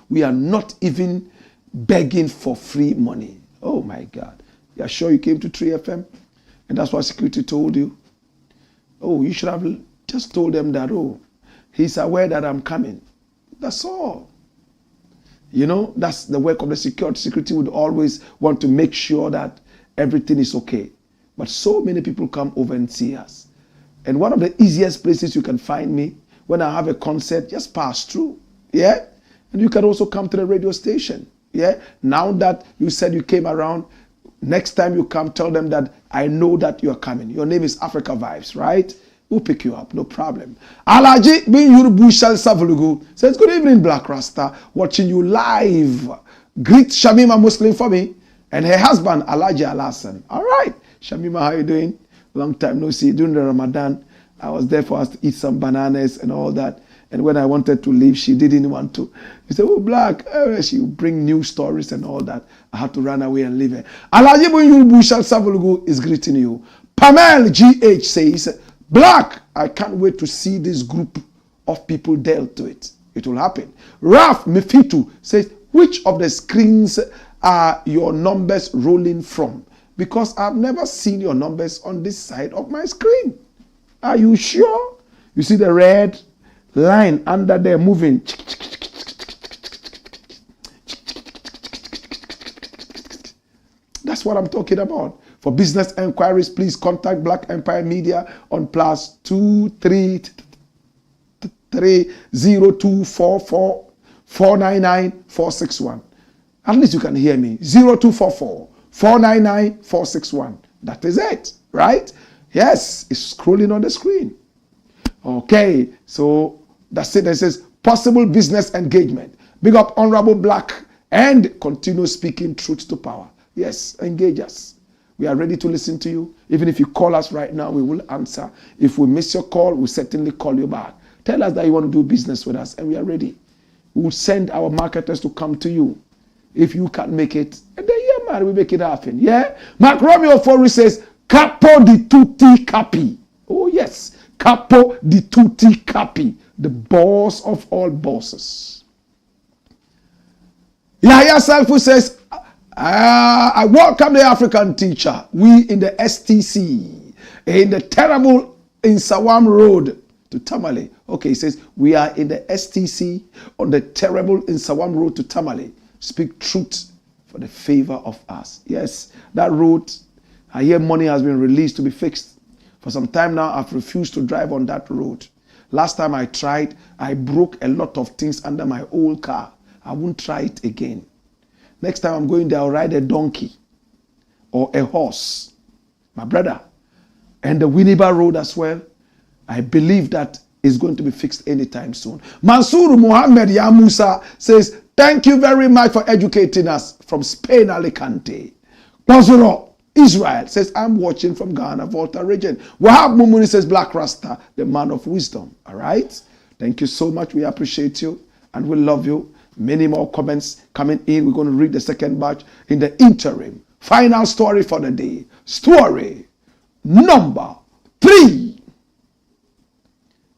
We are not even begging for free money. Oh my God. You're sure you came to 3FM? And that's what security told you? Oh, you should have just told them that, oh, he's aware that I'm coming. That's all. You know, that's the work of the security. Security would always want to make sure that everything is okay. But so many people come over and see us. And one of the easiest places you can find me, when I have a concert, just pass through. Yeah? And you can also come to the radio station. Yeah? Now that you said you came around, next time you come, tell them that I know that you're coming. Your name is Africa Vibes, right? We'll pick you up, no problem. Alaji bin Yurubu Shal Savulugu says, good evening, Black Rasta. Watching you live. Greet Shamima Muslim for me and her husband, Alaji Alasan. All right. Shamima, how you doing? Long time no see. During the Ramadan, I was there for us to eat some bananas and all that. And when I wanted to leave, she didn't want to. She said, oh, Black, she will bring new stories and all that. I had to run away and leave her. Alaji bin Yurubu Shal Savulugu is greeting you. Pamel GH says, Black, I can't wait to see this group of people dealt to it. It will happen. Raf Mefitu says, which of the screens are your numbers rolling from? Because I've never seen your numbers on this side of my screen. Are you sure? You see the red line under there moving. That's what I'm talking about. For business enquiries, please contact Black Empire Media on +233 0244 499 461. At least you can hear me. 0244 499 461. That is it, right? Yes, it's scrolling on the screen. Okay, so that's it. It says possible business engagement. Big up Honorable Black and continue speaking truth to power. Yes, engage us. We are ready to listen to you. Even if you call us right now, we will answer. If we miss your call, we'll certainly call you back. Tell us that you want to do business with us and we are ready. We will send our marketers to come to you. If you can't make it, and then yeah, man, we make it happen. Yeah? Mark Romeo Fori says, Capo di tutti capi. Oh yes, Capo di tutti capi. The boss of all bosses. Yahya Salfu says, I welcome the African teacher. We in the STC, in the terrible in Sawam Road to Tamale. Okay, he says, we are in the STC on the terrible in Sawam Road to Tamale. Speak truth for the favor of us. Yes, that road, I hear money has been released to be fixed. For some time now, I've refused to drive on that road. Last time I tried, I broke a lot of things under my old car. I won't try it again. Next time I'm going there, I'll ride a donkey or a horse. My brother. And the Winneba Road as well. I believe that is going to be fixed anytime soon. Mansour Muhammad Yamusa says, thank you very much for educating us from Spain, Alicante. Kwazuro, Israel says, I'm watching from Ghana, Volta region. Wahab Mumuni says, Blakk Rasta, the man of wisdom. All right. Thank you so much. We appreciate you and we love you. Many more comments coming in. We're going to read the second batch in the interim. Final story for the day. Story number 3.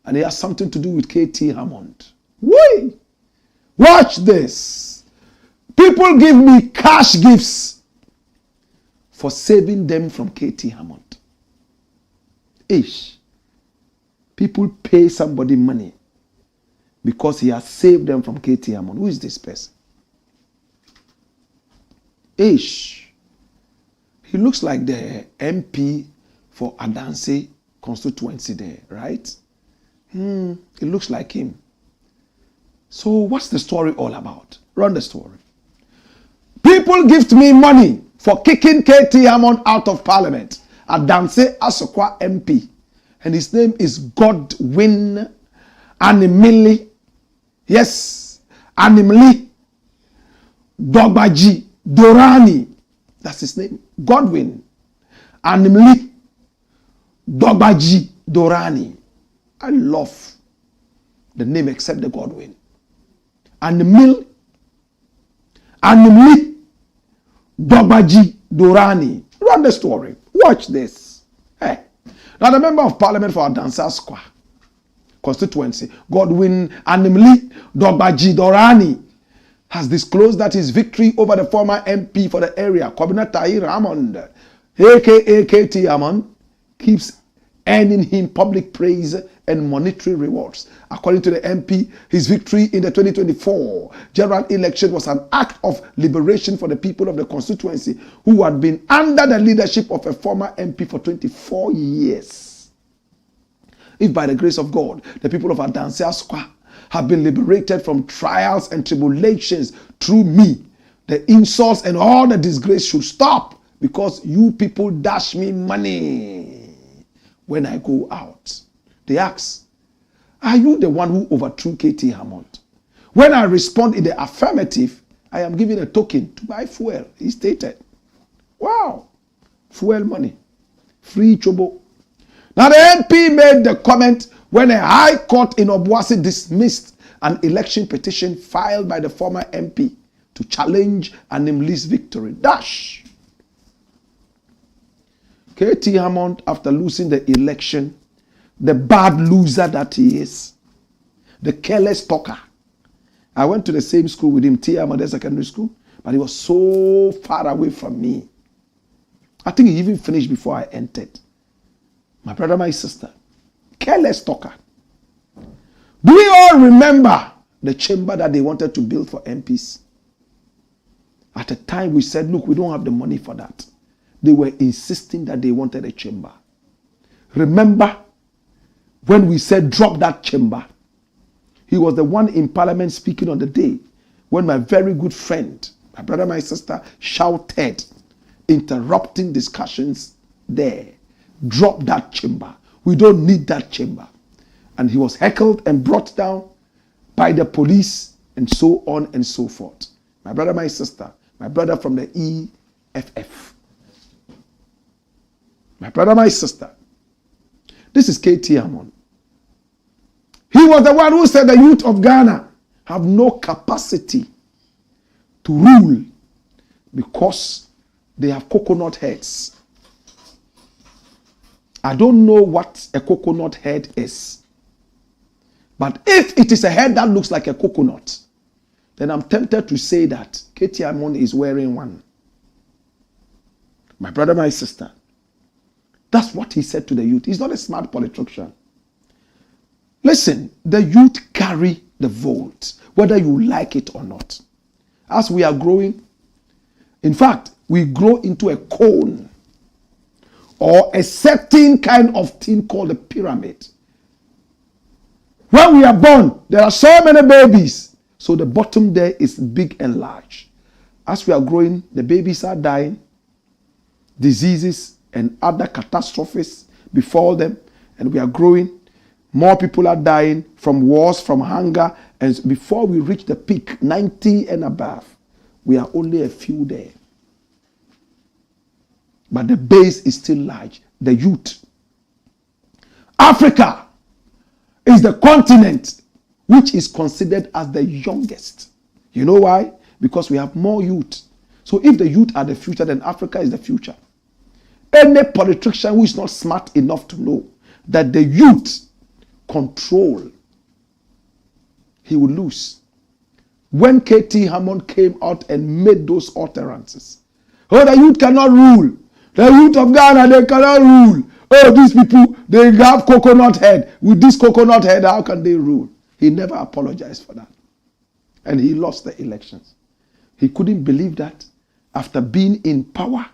And it has something to do with KT Hammond. Wait. Watch this. People give me cash gifts for saving them from KT Hammond. Ish. People pay somebody money because he has saved them from KT Hammond. Who is this person? Ish. He looks like the MP for Adanse constituency there, right? It looks like him. So what's the story all about? Run the story. People gift me money for kicking KT Hammond out of parliament. Adanse Asokwa MP. And his name is Godwin Animili. Yes. Animili Dogbaji Dorani. That's his name. Godwin Animili Dogbaji Dorani. I love the name except the Godwin. Animili Dogbaji Dorani. Run the story. Watch this. Hey. Now the member of parliament for Adanse Square constituency, Godwin Animili Dogbaji Dorani, has disclosed that his victory over the former MP for the area, Kobina Tahir Hammond, aka KT Hammond, keeps earning him public praise and monetary rewards. According to the MP, his victory in the 2024 general election was an act of liberation for the people of the constituency who had been under the leadership of a former MP for 24 years. If by the grace of God, the people of Adanse Square have been liberated from trials and tribulations through me, the insults and all the disgrace should stop because you people dash me money when I go out. They ask, are you the one who overthrew KT Hammond? When I respond in the affirmative, I am giving a token to buy fuel, he stated. Wow. Fuel money. Free chobo. Now the MP made the comment when a high court in Obuasi dismissed an election petition filed by the former MP to challenge Animili's victory. Dash. KT Hammond, after losing the election, the bad loser that he is, the careless talker. I went to the same school with him, T. Ahmad Secondary School, but he was so far away from me. I think he even finished before I entered. My brother, my sister, careless talker. Do we all remember the chamber that they wanted to build for MPs? At the time we said, look, we don't have the money for that. They were insisting that they wanted a chamber. Remember when we said drop that chamber? He was the one in parliament speaking on the day when my very good friend, my brother, my sister, shouted, interrupting discussions there. Drop that chamber. We don't need that chamber. And he was heckled and brought down by the police and so on and so forth. My brother, my sister, my brother from the EFF. My brother, my sister. This is KT Hammond. He was the one who said the youth of Ghana have no capacity to rule because they have coconut heads. I don't know what a coconut head is. But if it is a head that looks like a coconut, then I'm tempted to say that KT Hammond is wearing one. My brother, my sister. That's what he said to the youth. He's not a smart politician. Listen, the youth carry the vote, whether you like it or not. As we are growing, in fact, we grow into a cone or a certain kind of thing called a pyramid. When we are born, there are so many babies. So the bottom there is big and large. As we are growing, the babies are dying. Diseases and other catastrophes befall them. And we are growing. More people are dying from wars, from hunger. And before we reach the peak, 90 and above, we are only a few there. But the base is still large. The youth. Africa is the continent which is considered as the youngest. You know why? Because we have more youth. So if the youth are the future, then Africa is the future. Any politician who is not smart enough to know that the youth control, he will lose. When KT Hammond came out and made those utterances, oh, the youth cannot rule. The youth of Ghana, they cannot rule. Oh, these people, they have coconut head. With this coconut head, how can they rule? He never apologized for that. And he lost the elections. He couldn't believe that after being in power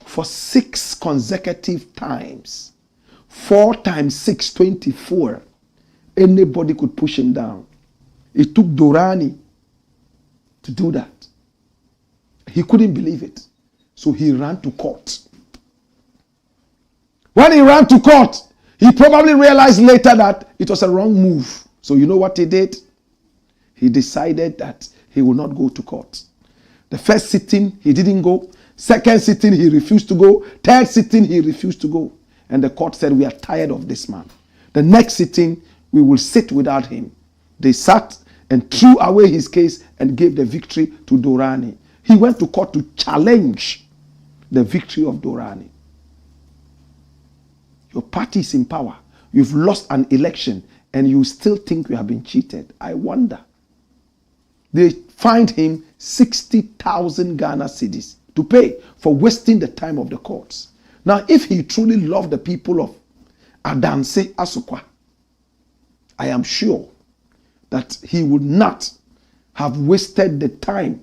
for 6 consecutive times, 4 times 6, 24, anybody could push him down. It took Durrani to do that. He couldn't believe it. So he ran to court. When he ran to court, he probably realized later that it was a wrong move. So you know what he did? He decided that he will not go to court. The first sitting, he didn't go. Second sitting, he refused to go. Third sitting, he refused to go. And the court said, we are tired of this man. The next sitting, we will sit without him. They sat and threw away his case and gave the victory to Durrani. He went to court to challenge the victory of Durrani. Your party is in power. You've lost an election and you still think you have been cheated. I wonder. They fined him 60,000 Ghana cedis to pay for wasting the time of the courts. Now, if he truly loved the people of Adanse Asukwa, I am sure that he would not have wasted the time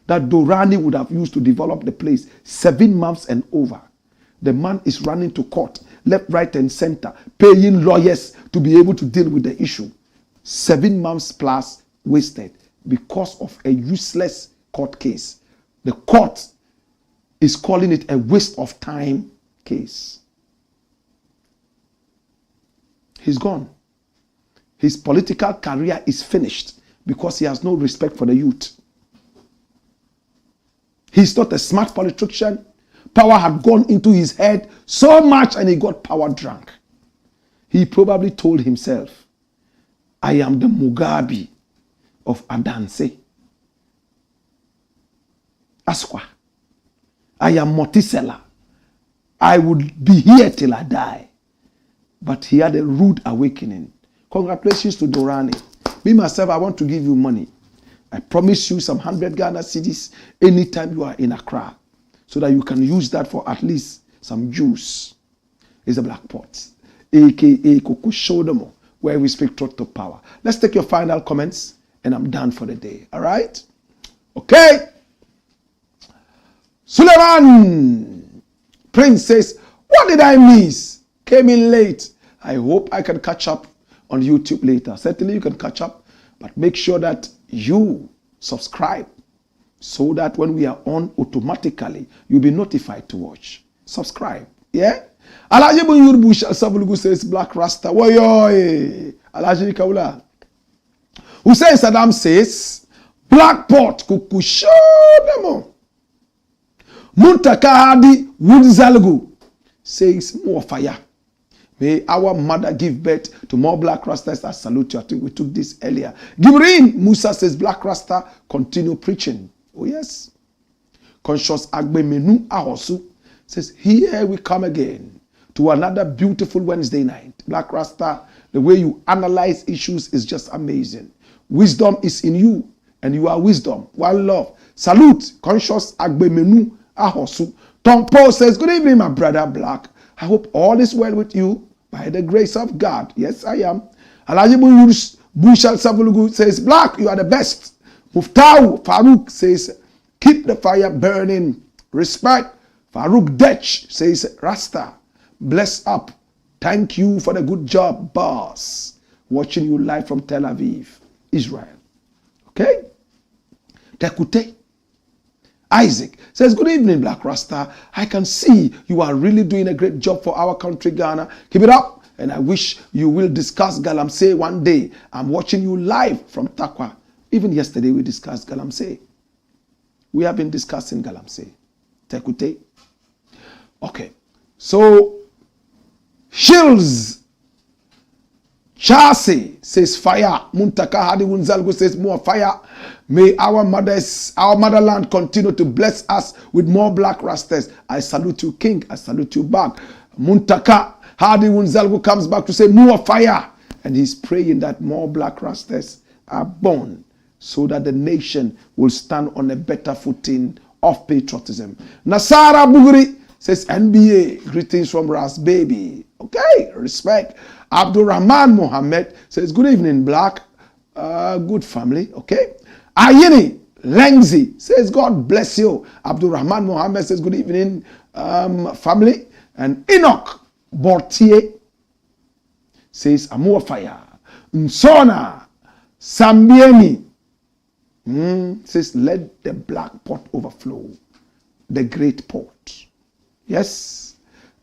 that Durrani would have used to develop the place 7 months and over. The man is running to court, left, right, and center, paying lawyers to be able to deal with the issue. 7 months plus wasted because of a useless court case. The court is calling it a waste of time case. He's gone. His political career is finished because he has no respect for the youth. He's not a smart politician. Power had gone into his head so much and he got power drunk. He probably told himself, I am the Mugabe of Adanse Asukwa. I am Motisela. I would be here till I die. But he had a rude awakening. Congratulations to Durrani. Me, myself, I want to give you money. I promise you some 100 Ghana cedis anytime you are in Accra, so that you can use that for at least some juice. It's a black pot, aka Coco Shodomo, where we speak truth to power. Let's take your final comments, and I'm done for the day. All right? Okay. Suleiman Prince says, what did I miss? Came in late. I hope I can catch up on YouTube later. Certainly you can catch up, but make sure that you subscribe so that when we are on, automatically you'll be notified to watch. Subscribe. Yeah? Alaji Bunyurbu Sabulugu says Black Rasta. Woyoy. Alaji Kaula. Hussein Saddam says Black Pot Kukusho Demo. Muntakahadi Woodzalgu says more fire. May our mother give birth to more Black Rastas. I salute you. I think we took this earlier. Gibrin Musa says Black Rasta continue preaching. Oh yes. Conscious Agbe Menu Ahosu says here we come again to another beautiful Wednesday night. Black Rasta, the way you analyze issues is just amazing. Wisdom is in you and you are wisdom. One love. Salute Conscious Agbe Menu Ahosu. Tom Paul says good evening my brother Black. I hope all is well with you by the grace of God. Yes, I am. Alaji Bushal Savulugu says, Black, you are the best. Muftau Farouk says, keep the fire burning. Respect. Farouk Dech says, Rasta, bless up. Thank you for the good job, boss. Watching you live from Tel Aviv, Israel. Okay? Tekute. Isaac says, good evening, Blakk Rasta. I can see you are really doing a great job for our country, Ghana. Keep it up. And I wish you will discuss Galamsey one day. I'm watching you live from Takwa. Even yesterday we discussed Galamsey. We have been discussing Galamsey. Tekute. Okay. So, Shields Chase says fire. Muntaka Hadi Wunzalgo says more fire. May our motherland continue to bless us with more Blakk Rastas. I salute you, King. I salute you back. Muntaka Hadi Wunzalgo comes back to say more fire. And he's praying that more Blakk Rastas are born so that the nation will stand on a better footing of patriotism. Nasara Buguri says NBA, greetings from Ras Baby. Okay, respect. Abdul Rahman Mohammed says, good evening, Blakk. Good family, okay. Ayini Lengzi says, God bless you. Abdul Rahman Mohammed says, good evening, family. And Enoch Bortier says, Amua Fire. Nsona Sambieni says, let the black pot overflow. The great pot. Yes.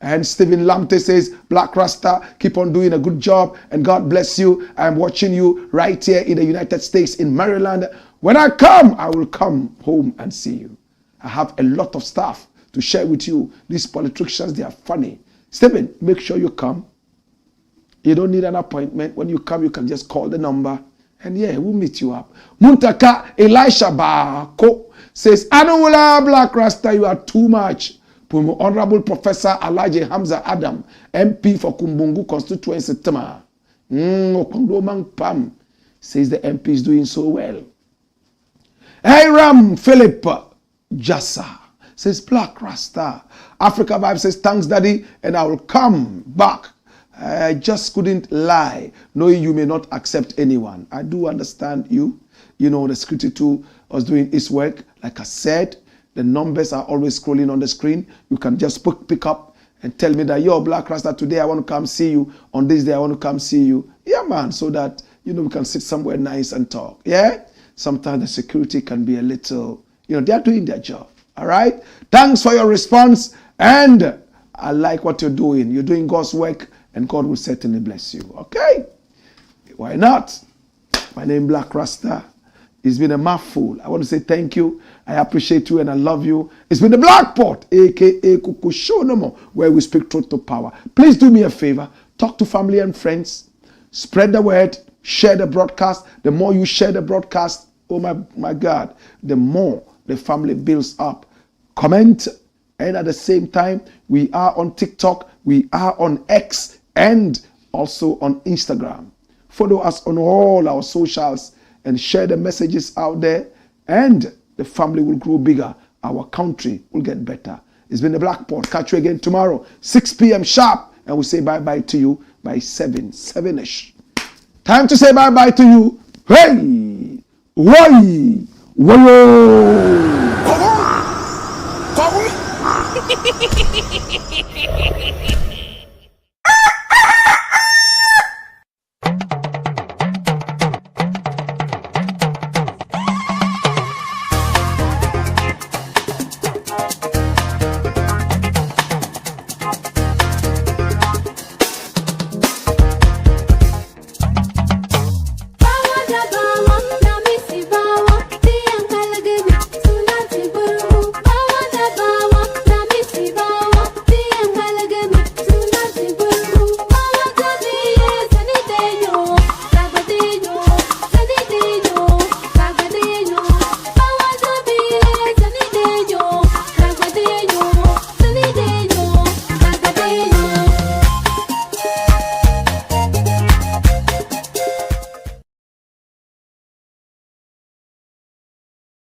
And Stephen Lamte says, Blakk Rasta, keep on doing a good job and God bless you. I'm watching you right here in the United States, in Maryland. When I come, I will come home and see you. I have a lot of stuff to share with you. These politicians, they are funny. Stephen, make sure you come. You don't need an appointment. When you come, you can just call the number. And yeah, we'll meet you up. Muntaka Elisha Bako says, Anula Blakk Rasta, you are too much. Honorable Professor Alaji Hamza Adam, MP for Kumbungu constituency Tema. Okondomang Pam says the MP is doing so well. Hiram Philip Jassa says, Blakk Rasta. Africa Vibe says, thanks, Daddy, and I will come back. I just couldn't lie, knowing you may not accept anyone. I do understand you. You know, the security too was doing its work. Like I said, the numbers are always scrolling on the screen. You can just pick up and tell me that, yo, Blakk Rasta, today I want to come see you. On this day, I want to come see you. Yeah, man, so that, you know, we can sit somewhere nice and talk. Yeah? Sometimes the security can be a little, you know, they're doing their job. All right? Thanks for your response. And I like what you're doing. You're doing God's work, and God will certainly bless you. Okay? Why not? My name is Blakk Rasta. It's been a mouthful. I want to say thank you. I appreciate you and I love you. It's been the Black Pot, a.k.a. Kukushonomo, where we speak truth to power. Please do me a favor. Talk to family and friends. Spread the word. Share the broadcast. The more you share the broadcast, oh my God, the more the family builds up. Comment. And at the same time, we are on TikTok. We are on X and also on Instagram. Follow us on all our socials and share the messages out there, and the family will grow bigger. Our country will get better. It's been the Black Pot. Catch you again tomorrow, 6 p.m. sharp, and we'll say bye-bye to you by 7-ish. Time to say bye-bye to you. Hey! Why? Whoa!